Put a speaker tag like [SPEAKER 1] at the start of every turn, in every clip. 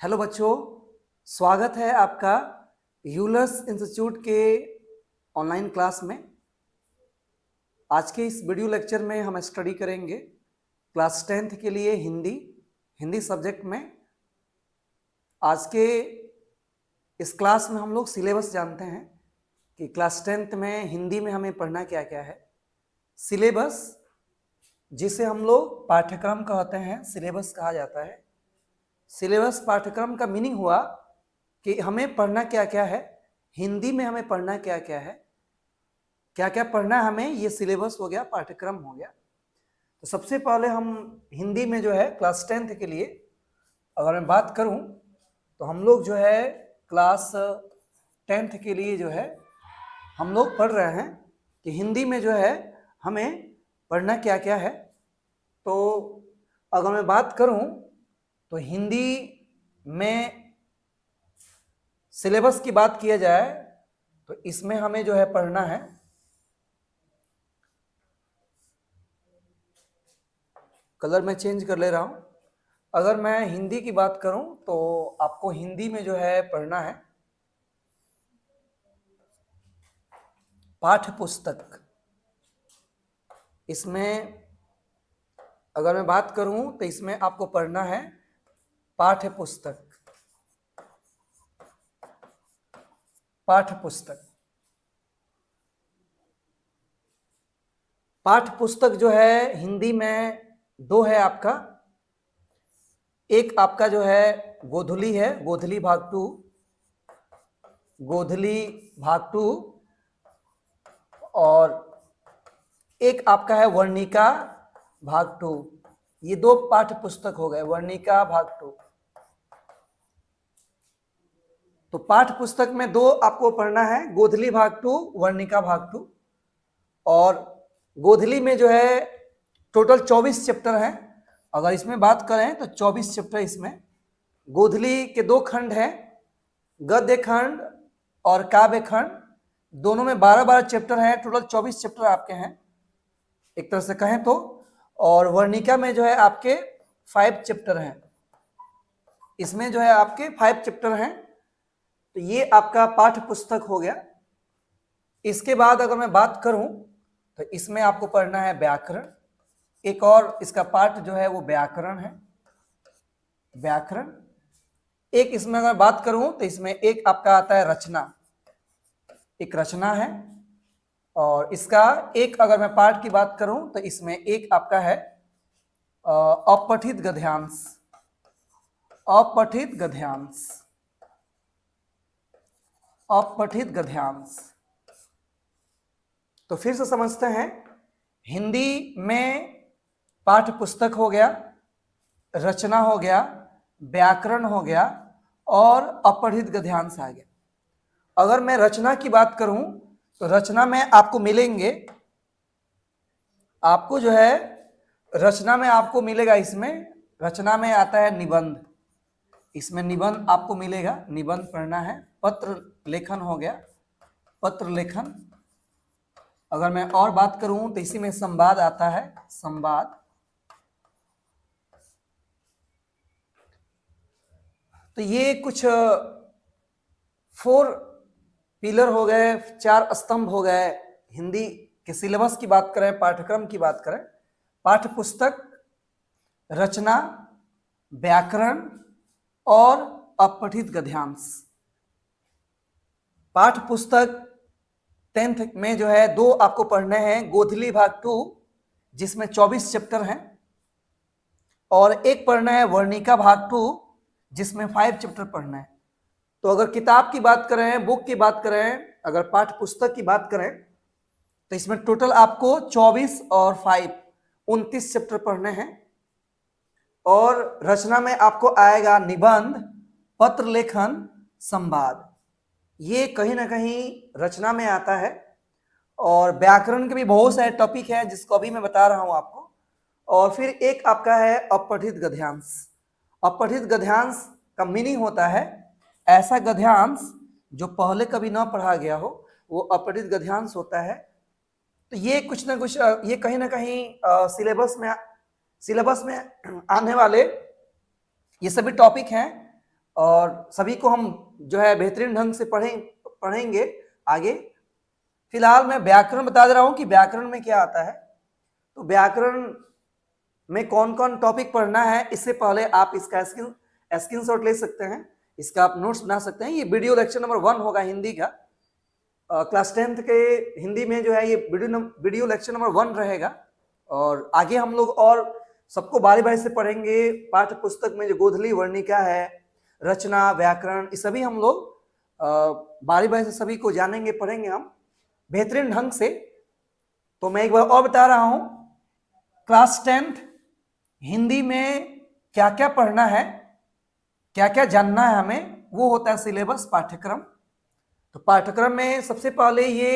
[SPEAKER 1] Hello बच्चों, स्वागत है आपका यूलस इंस्टीट्यूट के ऑनलाइन क्लास में। आज के इस वीडियो लेक्चर में हम स्टडी करेंगे क्लास 10th के लिए हिंदी सब्जेक्ट में। आज के इस क्लास में हम लोग सिलेबस जानते हैं कि क्लास 10th में हिंदी में हमें पढ़ना क्या क्या है। सिलेबस, जिसे हम लोग पाठ्यक्रम कहते हैं, सिलेबस कहा जाता है। सिलेबस पाठ्यक्रम का मीनिंग हुआ कि हमें पढ़ना क्या क्या है, हिंदी में हमें पढ़ना क्या क्या है, क्या क्या पढ़ना है हमें, ये सिलेबस हो गया, पाठ्यक्रम हो गया। तो सबसे पहले हम हिंदी में जो है क्लास 10th के लिए अगर मैं बात करूं तो हम लोग जो है क्लास 10th के लिए जो है हम लोग पढ़ रहे हैं कि हिंदी में जो है हमें पढ़ना क्या क्या है। तो अगर मैं बात करूं तो हिंदी में सिलेबस की बात किया जाए तो इसमें हमें जो है पढ़ना है कलर मैं चेंज कर ले रहा हूं। अगर मैं हिंदी की बात करूं तो आपको हिंदी में जो है पढ़ना है पाठ्य पुस्तक। इसमें अगर मैं बात करूं तो इसमें आपको पढ़ना है पाठ्य पुस्तक। पाठ्य पुस्तक पाठ्य पुस्तक जो है हिंदी में दो है आपका। एक आपका जो है गोधली है, गोधली भाग 2, गोधली भाग 2, और एक आपका है वर्णिका भाग 2। ये दो पाठ्य पुस्तक हो गए, वर्णिका भाग 2। तो पाठ्य पुस्तक में दो आपको पढ़ना है, गोधली भाग 2, वर्णिका भाग 2। और गोधली में जो है टोटल 24 चैप्टर हैं। अगर इसमें बात करें तो 24 चैप्टर इसमें। गोधली के दो खंड हैं, गद्य खंड और काव्य खंड। दोनों में 12-12 चैप्टर हैं, टोटल 24 चैप्टर आपके हैं एक तरह से कहें तो। और वर्णिका में जो है आपके 5 चैप्टर हैं, इसमें जो है आपके 5 चैप्टर हैं। तो ये आपका पाठ्य पुस्तक हो गया। इसके बाद अगर मैं बात करूं तो इसमें आपको पढ़ना है व्याकरण। एक और इसका पार्ट जो है वो व्याकरण है, व्याकरण। एक इसमें अगर बात करूं तो इसमें एक आपका आता है रचना, एक रचना है। और इसका एक अगर मैं पार्ट की बात करूं तो इसमें एक आपका है अपठित गद्यांश। अपठित गद्यांश, अपठित गद्यांश। तो फिर से समझते हैं, हिंदी में पाठ्य पुस्तक हो गया, रचना हो गया, व्याकरण हो गया और अपठित गद्यांश आ गया। अगर मैं रचना की बात करूं तो रचना में आपको मिलेंगे, आपको जो है रचना में आपको मिलेगा, इसमें रचना में आता है निबंध। इसमें निबंध आपको मिलेगा, निबंध पढ़ना है। पत्र लेखन हो गया, पत्र लेखन। अगर मैं और बात करूं तो इसी में संवाद आता है, संवाद। तो ये कुछ 4 पिलर हो गए, 4 स्तंभ हो गए। हिंदी के सिलेबस की बात करें, पाठ्यक्रम की बात करें, पाठ्य पुस्तक, रचना, व्याकरण और अपठित गद्यांश। पाठ्य पुस्तक 10th में जो है दो आपको पढ़ने हैं, गोधली भाग 2 जिसमें 24 चैप्टर हैं, और एक पढ़ना है वर्णिका भाग 2 जिसमें 5 चैप्टर पढ़ना है। तो अगर किताब की बात करें, बुक की बात करें, अगर पाठ्य पुस्तक की बात करें तो इसमें टोटल आपको 24 और 5 29 चैप्टर पढ़ने हैं। और रचना में आपको आएगा निबंध, पत्र लेखन, संवाद। ये कहीं ना कहीं रचना में आता है। और व्याकरण के भी बहुत सारे टॉपिक हैं जिसको अभी मैं बता रहा हूं आपको। और फिर एक आपका है अपठित गद्यांश। अपठित गद्यांश का मीनिंग होता है ऐसा गद्यांश जो पहले कभी ना पढ़ा गया हो, वो अपठित गद्यांश होता है। तो ये कुछ ना कुछ, ये कहीं ना कहीं सिलेबस में आने वाले ये सभी टॉपिक हैं। और सभी को हम जो है बेहतरीन ढंग से पढ़ेंगे आगे। फिलहाल मैं व्याकरण बता दे रहा हूं कि व्याकरण में क्या आता है। तो व्याकरण में कौन कौन टॉपिक पढ़ना है, इससे पहले आप इसका स्क्रीनशॉट ले सकते हैं, इसका आप नोट्स बना सकते हैं। ये वीडियो लेक्चर नंबर 1 होगा हिंदी का। क्लास 10th के हिंदी में जो है ये वीडियो लेक्चर नंबर 1 रहेगा। और आगे हम लोग और सबको बारी बारी से पढ़ेंगे। पाठ्य पुस्तक में जो गोधली वर्णिका है, रचना, व्याकरण, ये सभी हम लोग बारी बारी से सभी को जानेंगे, पढ़ेंगे हम बेहतरीन ढंग से। तो मैं एक बार और बता रहा हूं, क्लास 10th हिंदी में क्या क्या पढ़ना है, क्या क्या जानना है हमें, वो होता है सिलेबस, पाठ्यक्रम। तो पाठ्यक्रम में सबसे पहले ये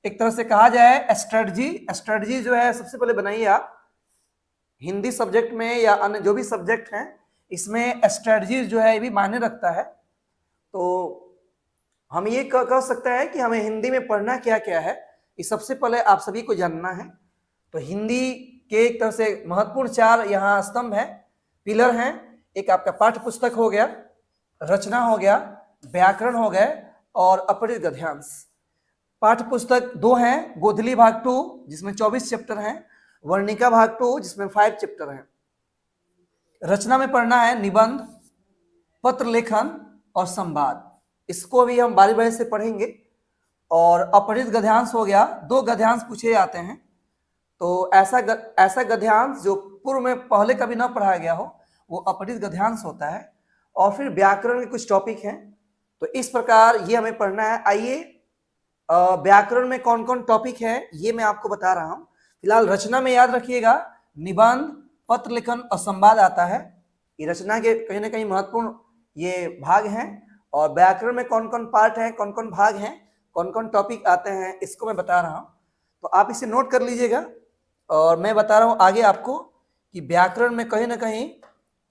[SPEAKER 1] एक तरह से कहा जाए स्ट्रेटजी जो है सबसे पहले बनाइए आप। हिंदी सब्जेक्ट में या अन्य जो भी सब्जेक्ट हैं, इसमें स्ट्रेटजी जो है ये भी मायने रखता है। तो हम ये कह सकते हैं कि हमें हिंदी में पढ़ना क्या क्या है, ये सबसे पहले आप सभी को जानना है। तो हिंदी के एक तरह से महत्वपूर्ण 4 यहाँ स्तंभ है, पिलर हैं। एक आपका पाठ्य पुस्तक हो गया, रचना हो गया, व्याकरण हो गए और अपरित गद्यांश। पाठ्य पुस्तक 2 हैं, गोधली भाग 2 जिसमें 24 चैप्टर हैं, वर्णिका भाग 2 जिसमें 5 चैप्टर हैं। रचना में पढ़ना है निबंध, पत्र लेखन और संवाद, इसको भी हम बारी बारी से पढ़ेंगे। और अपरित गद्यांश हो गया, 2 गद्यांश पूछे जाते हैं। तो ऐसा गद्यांश जो पूर्व में पहले कभी ना पढ़ाया गया हो, वो अपरित गद्यांश होता है। और फिर व्याकरण के कुछ टॉपिक हैं। तो इस प्रकार ये हमें पढ़ना है। आइए, व्याकरण में कौन कौन टॉपिक है ये मैं आपको बता रहा हूं। फिलहाल रचना में याद रखिएगा, निबंध, पत्र लेखन और संवाद आता है। ये रचना के कहीं ना कहीं महत्वपूर्ण ये भाग हैं। और व्याकरण में कौन कौन पार्ट है, कौन कौन भाग हैं, कौन कौन टॉपिक आते हैं, इसको मैं बता रहा हूं। तो आप इसे नोट कर लीजिएगा। और मैं बता रहा हूं आगे आपको कि व्याकरण में कहीं ना कहीं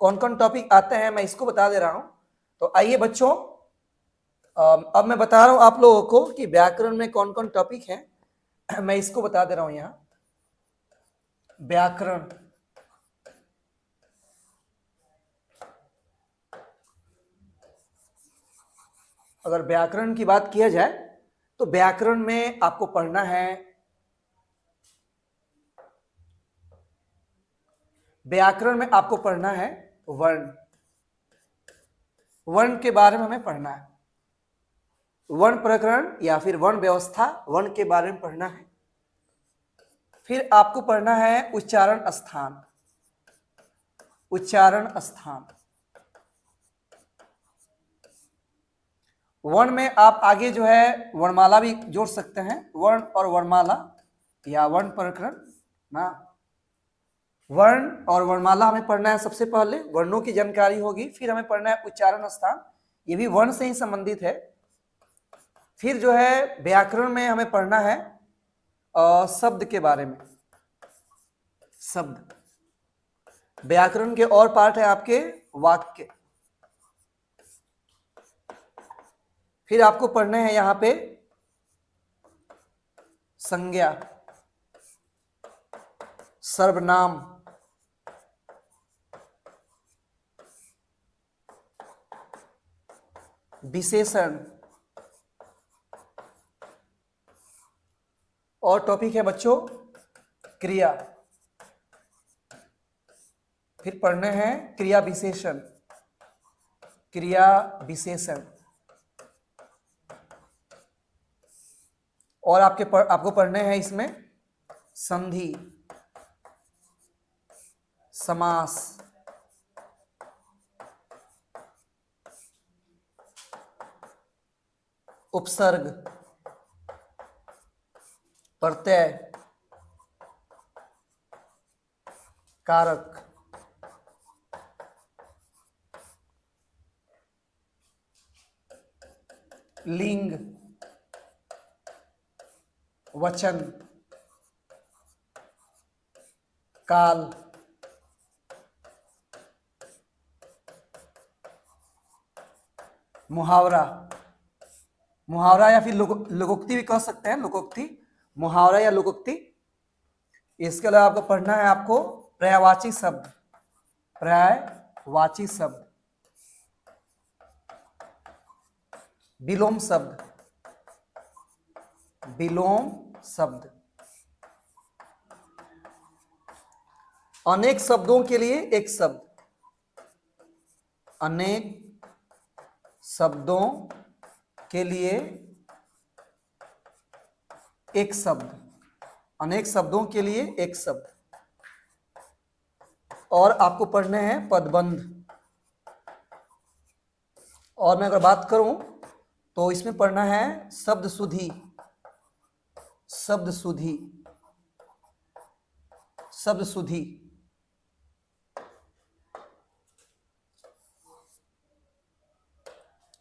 [SPEAKER 1] कौन कौन टॉपिक आते हैं, मैं इसको बता दे रहा हूं। तो आइए बच्चों, अब मैं बता रहा हूं आप लोगों को कि व्याकरण में कौन कौन टॉपिक है। मैं इसको बता दे रहा हूं यहां। व्याकरण, अगर व्याकरण की बात किया जाए तो व्याकरण में आपको पढ़ना है, व्याकरण में आपको पढ़ना है वर्ण। वर्ण के बारे में हमें पढ़ना है, वर्ण प्रकरण या फिर वर्ण व्यवस्था, वर्ण के बारे में पढ़ना है। फिर आपको पढ़ना है उच्चारण स्थान, उच्चारण स्थान। वर्ण में आप आगे जो है वर्णमाला भी जोड़ सकते हैं, वर्ण और वर्णमाला या वर्ण प्रकरण ना। वर्ण और वर्णमाला हमें पढ़ना है, सबसे पहले वर्णों की जानकारी होगी। फिर हमें पढ़ना है उच्चारण स्थान, ये भी वर्ण से ही संबंधित है। फिर जो है व्याकरण में हमें पढ़ना है शब्द के बारे में, शब्द। व्याकरण के और पार्ट है आपके वाक्य। फिर आपको पढ़ने हैं यहां पे संज्ञा, सर्वनाम, विशेषण। और टॉपिक है बच्चों क्रिया। फिर पढ़ने हैं क्रिया विशेषण, क्रिया विशेषण। और आपको पढ़ने हैं इसमें संधि, समास, उपसर्ग, प्रत्यय, कारक, लिंग, वचन, काल, मुहावरा, मुहावरा या फिर लोकोक्ति भी कह सकते हैं, लोकोक्ति, मुहावरा या लोकोक्ति। इसके अलावा आपको पढ़ना है आपको पर्यायवाची शब्द, पर्यायवाची शब्द। विलोम शब्द, विलोम शब्द। अनेक शब्दों के लिए एक शब्द, अनेक शब्दों के लिए एक शब्द, अनेक शब्दों के लिए एक शब्द। और आपको पढ़ने हैं पदबंध। और मैं अगर बात करूं तो इसमें पढ़ना है शब्द सुधि, शब्द सुधि, शब्द सुधि।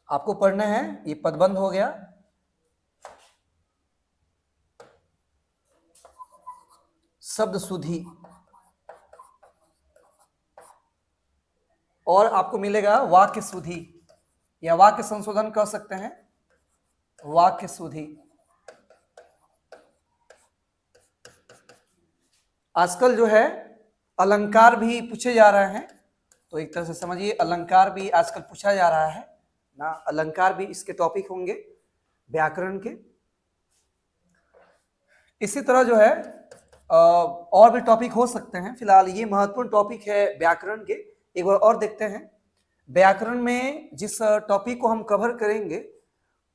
[SPEAKER 1] आपको पढ़ना है, ये पदबंध हो गया। शब्द सुधि। और आपको मिलेगा वाक्य सुधि, या वाक्य संशोधन कह सकते हैं, वाक्य सुधि। आजकल जो है अलंकार भी पूछे जा रहे हैं, तो एक तरह से समझिए अलंकार भी आजकल पूछा जा रहा है ना, अलंकार भी इसके टॉपिक होंगे व्याकरण के। इसी तरह जो है और भी टॉपिक हो सकते हैं, फिलहाल ये महत्वपूर्ण टॉपिक है व्याकरण के। एक बार और देखते हैं व्याकरण में जिस टॉपिक को हम कवर करेंगे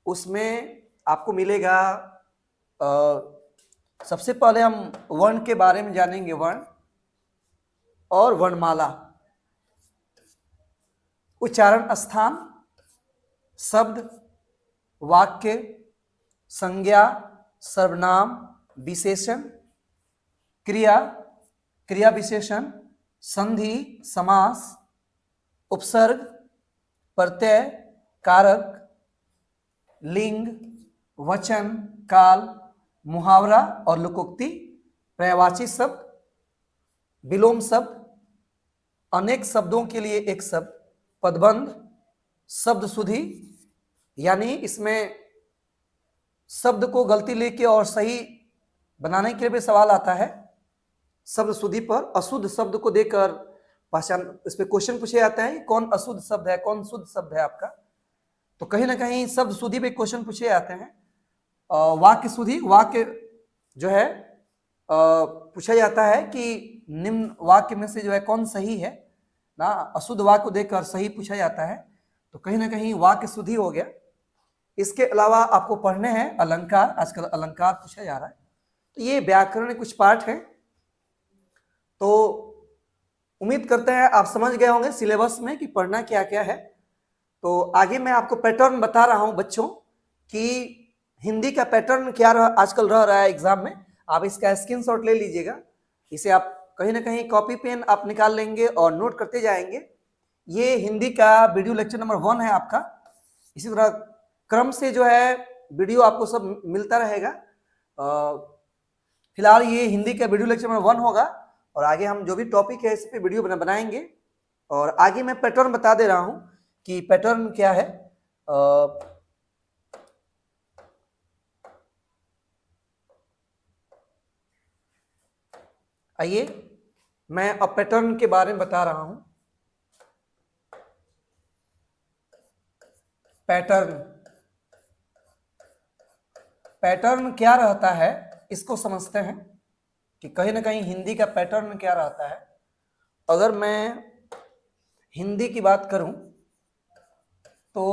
[SPEAKER 1] उसमें आपको मिलेगा सबसे पहले हम वर्ण के बारे में जानेंगे, वर्ण और वर्णमाला, उच्चारण स्थान, शब्द, वाक्य, संज्ञा, सर्वनाम, विशेषण, क्रिया, क्रिया विशेषण, संधि, समास, उपसर्ग, प्रत्यय, कारक, लिंग, वचन, काल, मुहावरा और लोकोक्ति, पर्यायवाची शब्द, विलोम शब्द, अनेक शब्दों के लिए एक शब्द, पदबंध, शब्द सुधि, यानी इसमें शब्द को गलती लेके और सही बनाने के लिए भी सवाल आता है। शब्द सुधि पर अशुद्ध शब्द को देकर पहचान, इस पे क्वेश्चन पूछे जाते हैं कौन अशुद्ध शब्द है, कौन शुद्ध शब्द है आपका। तो कहीं ना कहीं शब्द सुधि पे क्वेश्चन पूछे जाते हैं। वाक्य सुधि, वाक्य जो है पूछा जाता है कि निम्न वाक्य में से जो है कौन सही है ना, अशुद्ध वाक्य को देखकर सही पूछा जाता है, तो कहीं ना कहीं वाक्य शुद्धि हो गया। इसके अलावा आपको पढ़ने हैं अलंकार, आजकल अलंकार पूछा जा रहा है। तो ये व्याकरण के कुछ पार्ट हैं। तो उम्मीद करते हैं आप समझ गए होंगे सिलेबस में कि पढ़ना क्या क्या है। तो आगे मैं आपको पैटर्न बता रहा हूं बच्चों कि हिंदी का पैटर्न क्या आजकल रह रहा है एग्जाम में। आप इसका स्क्रीनशॉट ले लीजिएगा, इसे आप कहीं ना कहीं कॉपी पेन आप निकाल लेंगे और नोट करते जाएंगे। ये हिंदी का वीडियो लेक्चर नंबर 1 है आपका। इसी तरह क्रम से जो है वीडियो आपको सब मिलता रहेगा। फिलहाल ये हिंदी का वीडियो लेक्चर नंबर 1 होगा और आगे हम जो भी टॉपिक है इस पे वीडियो बनाएंगे। और आगे मैं पैटर्न बता दे रहा हूं कि पैटर्न क्या है। आइए मैं अब पैटर्न के बारे में बता रहा हूं। पैटर्न, पैटर्न क्या रहता है इसको समझते हैं कि कहीं ना कहीं हिंदी का पैटर्न क्या रहता है। अगर मैं हिंदी की बात करूं तो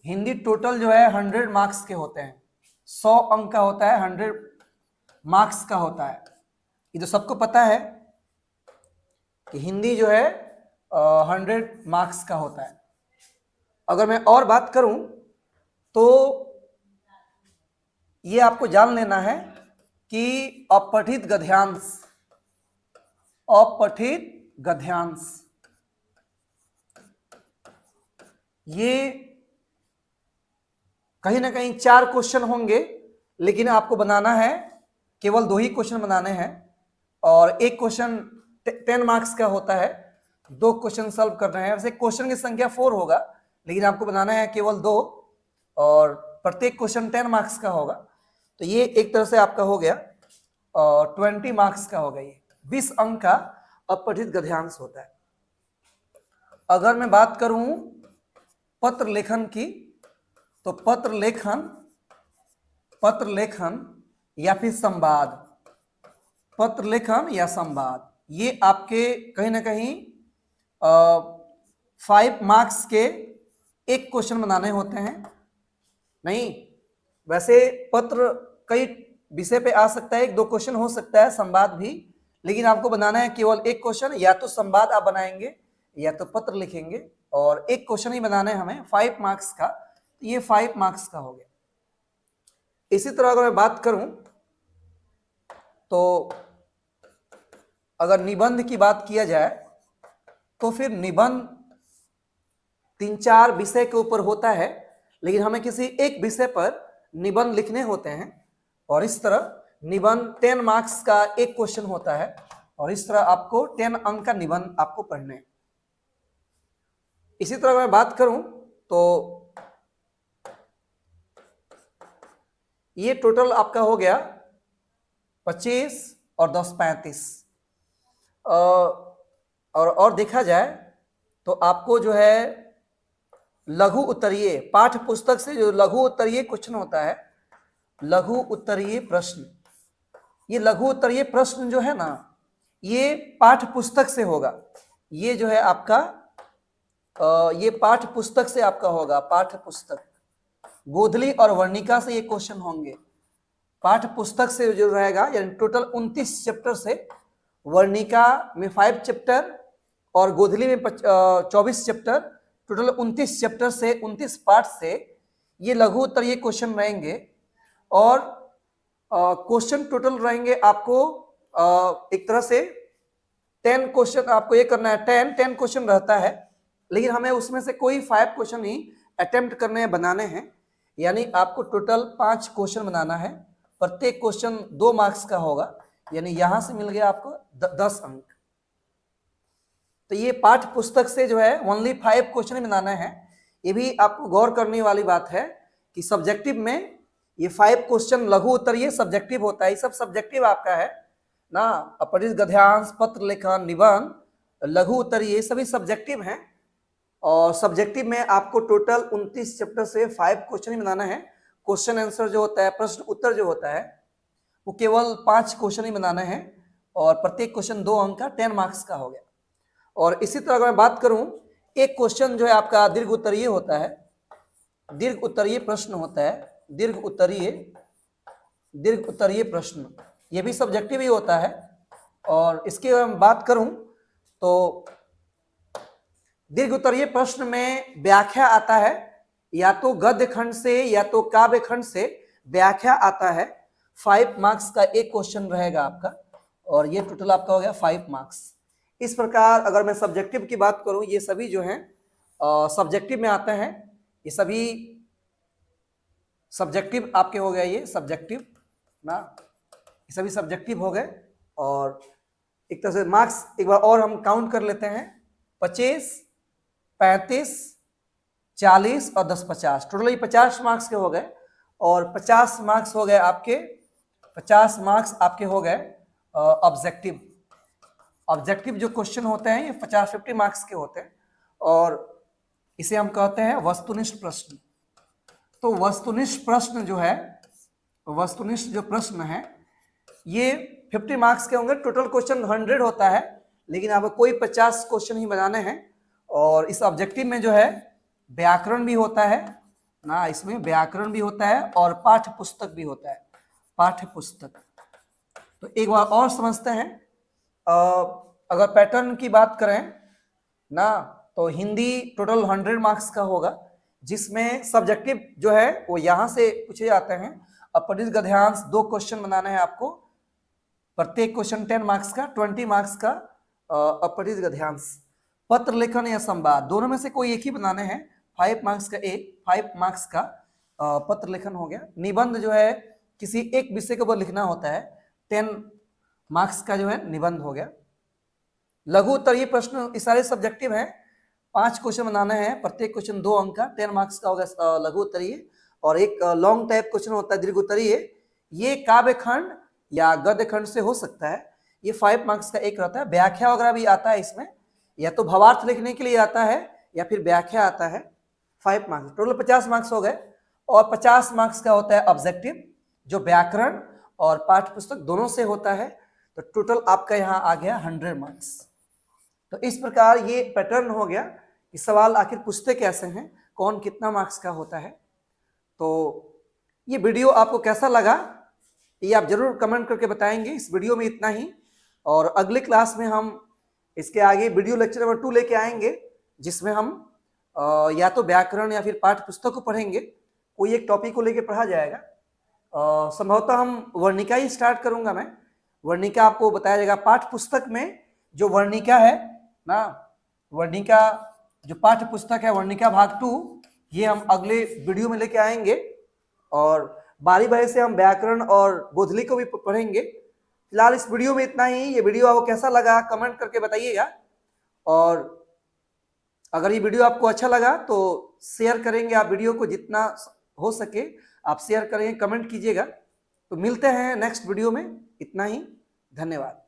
[SPEAKER 1] हिंदी टोटल जो है 100 मार्क्स के होते हैं, 100 अंक का होता है, 100 मार्क्स का होता है। ये तो सबको पता है कि हिंदी जो है 100 मार्क्स का होता है। अगर मैं और बात करूं तो ये आपको जान लेना है कि अपठित गद्यांश, अपठित गद्यांश ये कहीं ना कहीं 4 क्वेश्चन होंगे, लेकिन आपको बनाना है केवल 2 ही क्वेश्चन बनाने हैं। और एक क्वेश्चन 10 मार्क्स का होता है, 2 क्वेश्चन सॉल्व कर रहे हैं। वैसे क्वेश्चन की संख्या 4 होगा, लेकिन आपको बनाना है केवल 2 और प्रत्येक क्वेश्चन 10 मार्क्स का होगा। तो ये एक तरह से आपका हो गया 20 मार्क्स का होगा। ये 20 अंक का अपठित गद्यांश होता है। अगर मैं बात करूं पत्र लेखन की तो पत्र लेखन या फिर संवाद, पत्र लेखन या संवाद, ये आपके कहीं ना कहीं 5 मार्क्स के एक क्वेश्चन बनाने होते हैं। नहीं, वैसे पत्र कई विषय पे आ सकता है, 1-2 क्वेश्चन हो सकता है, संवाद भी, लेकिन आपको बनाना है केवल एक क्वेश्चन। या तो संवाद आप बनाएंगे या तो पत्र लिखेंगे, और एक क्वेश्चन ही बनाना है हमें 5 मार्क्स का। तो ये 5 मार्क्स का हो गया। इसी तरह अगर मैं बात करूं तो अगर निबंध की बात किया जाए तो फिर निबंध 3-4 विषय के ऊपर होता है, लेकिन हमें किसी एक विषय पर निबंध लिखने होते हैं। और इस तरह निबंध 10 मार्क्स का एक क्वेश्चन होता है, और इस तरह आपको 10 अंक का निबंध आपको पढ़ने हैं। इसी तरह मैं बात करूं तो ये टोटल आपका हो गया 25 और 10 35। और देखा जाए तो आपको जो है लघु उत्तरीय पाठ्य पुस्तक से जो लघु उत्तरीय क्वेश्चन होता है, लघु उत्तरीय प्रश्न, ये लघु उत्तरीय प्रश्न जो है ना, ये पाठ्य पुस्तक से होगा। ये जो है आपका ये पाठ्य पुस्तक से आपका होगा, पाठ्य पुस्तक गोधली और वर्णिका से ये क्वेश्चन होंगे। पाठ्य पुस्तक से जो रहेगा, यानी टोटल 29 चैप्टर से, वर्णिका में 5 चैप्टर और गोधली में 24 चैप्टर, टोटल 29 चैप्टर से 29 पार्ट से ये लघु उत्तरीय क्वेश्चन रहेंगे। और क्वेश्चन टोटल रहेंगे आपको एक तरह से 10 क्वेश्चन आपको ये करना है। 10 क्वेश्चन रहता है, लेकिन हमें उसमें से कोई 5 क्वेश्चन ही अटेम्प्ट करने हैं, बनाने हैं। यानी आपको टोटल 5 क्वेश्चन बनाना है, प्रत्येक क्वेश्चन 2 मार्क्स का होगा, यानी यहां से मिल गया आपको 10 अंक। तो ये पाठ्य पुस्तक से जो है ओनली 5 क्वेश्चन ही बनाना है। ये भी आपको गौर करने वाली बात है कि सब्जेक्टिव में ये 5 क्वेश्चन लघु उत्तरीय सब्जेक्टिव होता है, ये सब सब्जेक्टिव आपका है ना। अपरिचित गद्यांश, पत्र लेखन, निबंध, लघु उत्तरीय, ये सभी सब्जेक्टिव हैं। और सब्जेक्टिव में आपको टोटल 29 चैप्टर से 5 क्वेश्चन ही बनाना है। क्वेश्चन आंसर जो होता है, प्रश्न उत्तर जो होता है, वो केवल 5 क्वेश्चन ही बनाना है, और प्रत्येक क्वेश्चन 2 अंक का 10 मार्क्स का हो गया। और इसी तरह अगर मैं बात करूं, एक क्वेश्चन जो है आपका दीर्घ उत्तरीय होता है, दीर्घ उत्तरीय प्रश्न होता है, दीर्घ उत्तरीय प्रश्न, ये भी सब्जेक्टिव ही होता है। और इसकी अगर मैं बात करूं तो दीर्घ उत्तरीय प्रश्न में व्याख्या आता है, या तो गद्य खंड से या तो काव्य खंड से व्याख्या आता है। 5 मार्क्स का एक क्वेश्चन रहेगा आपका, और ये टोटल आपका हो गया 5 मार्क्स। इस प्रकार अगर मैं सब्जेक्टिव की बात करूं, ये सभी जो हैं सब्जेक्टिव में आते हैं। ये सभी सब्जेक्टिव आपके हो गए, ये सब्जेक्टिव ना, ये सभी सब्जेक्टिव हो गए। और एक तरह से मार्क्स एक बार और हम काउंट कर लेते हैं, 25, 35, 40 और 10 50, टोटल ये 50 मार्क्स के हो गए। और 50 मार्क्स हो गए आपके, 50 मार्क्स आपके हो गए ऑब्जेक्टिव। ऑब्जेक्टिव जो क्वेश्चन होते हैं ये 50 मार्क्स के होते हैं, और इसे हम कहते हैं वस्तुनिष्ठ प्रश्न। तो वस्तुनिष्ठ प्रश्न जो है, वस्तुनिष्ठ जो प्रश्न है, ये 50 मार्क्स के होंगे। टोटल क्वेश्चन 100 होता है, लेकिन आपको कोई 50 क्वेश्चन ही बनाने हैं। और इस ऑब्जेक्टिव में जो है व्याकरण भी होता है ना, इसमें व्याकरण भी होता है और पाठ्य पुस्तक भी होता है, पाठ्य पुस्तक। तो एक बार और समझते हैं, अगर पैटर्न की बात करें ना, तो हिंदी टोटल 100 मार्क्स का होगा, जिसमें सब्जेक्टिव जो है वो यहाँ से पूछे जाते हैं। अपरिचित गद्यांश 2 क्वेश्चन बनाना है आपको, प्रत्येक क्वेश्चन 10 मार्क्स का, 20 मार्क्स का अपरिचित गद्यांश। पत्र लेखन या संवाद, दोनों में से कोई एक ही बनाने हैं, 5 मार्क्स का एक, 5 मार्क्स का पत्र लेखन हो गया। निबंध जो है किसी एक विषय के ऊपर लिखना होता है, 10 मार्क्स का जो है निबंध हो गया। लघु उत्तरीय प्रश्न ये सारे सब्जेक्टिव हैं, 5 क्वेश्चन बनाने हैं, प्रत्येक क्वेश्चन 2 अंक का, 10 मार्क्स का होगा लघु उत्तरीय। और एक लॉन्ग टाइप क्वेश्चन होता है दीर्घ उत्तरीय, ये काव्य खंड या गद्य खंड से हो सकता है, ये 5 मार्क्स का एक रहता है। व्याख्या वगैरह भी आता है इसमें, या तो भावार्थ लिखने के लिए आता है या फिर व्याख्या आता है, 5 मार्क्स, टोटल 50 मार्क्स हो गए। और 50 मार्क्स का होता है ऑब्जेक्टिव, जो व्याकरण और पाठ्य पुस्तक दोनों से होता है। तो टोटल आपका यहाँ आ गया 100 मार्क्स। तो इस प्रकार ये पैटर्न हो गया कि सवाल आखिर पूछते कैसे हैं, कौन कितना मार्क्स का होता है। तो ये वीडियो आपको कैसा लगा ये आप जरूर कमेंट करके बताएंगे। इस वीडियो में इतना ही, और अगले क्लास में हम इसके आगे वीडियो लेक्चर नंबर 2 लेके आएंगे, जिसमें हम या तो व्याकरण या फिर पाठ्य पुस्तक को पढ़ेंगे, कोई एक टॉपिक को लेके पढ़ा जाएगा। संभवतः हम वर्णिका ही स्टार्ट करूंगा मैं। वर्णिका आपको बताया जाएगा पाठ्य पुस्तक में, जो वर्णिका है ना, वर्णिका जो पाठ्य पुस्तक है वर्णिका भाग 2, ये हम अगले वीडियो में लेके आएंगे। और बारी बारी से हम व्याकरण और बोधली को भी पढ़ेंगे। फिलहाल इस वीडियो में इतना ही। ये वीडियो आपको कैसा लगा कमेंट करके बताइएगा, और अगर ये वीडियो आपको अच्छा लगा तो शेयर करेंगे आप वीडियो को, जितना हो सके आप शेयर करेंगे, कमेंट कीजिएगा। तो मिलते हैं नेक्स्ट वीडियो में, इतना ही, धन्यवाद।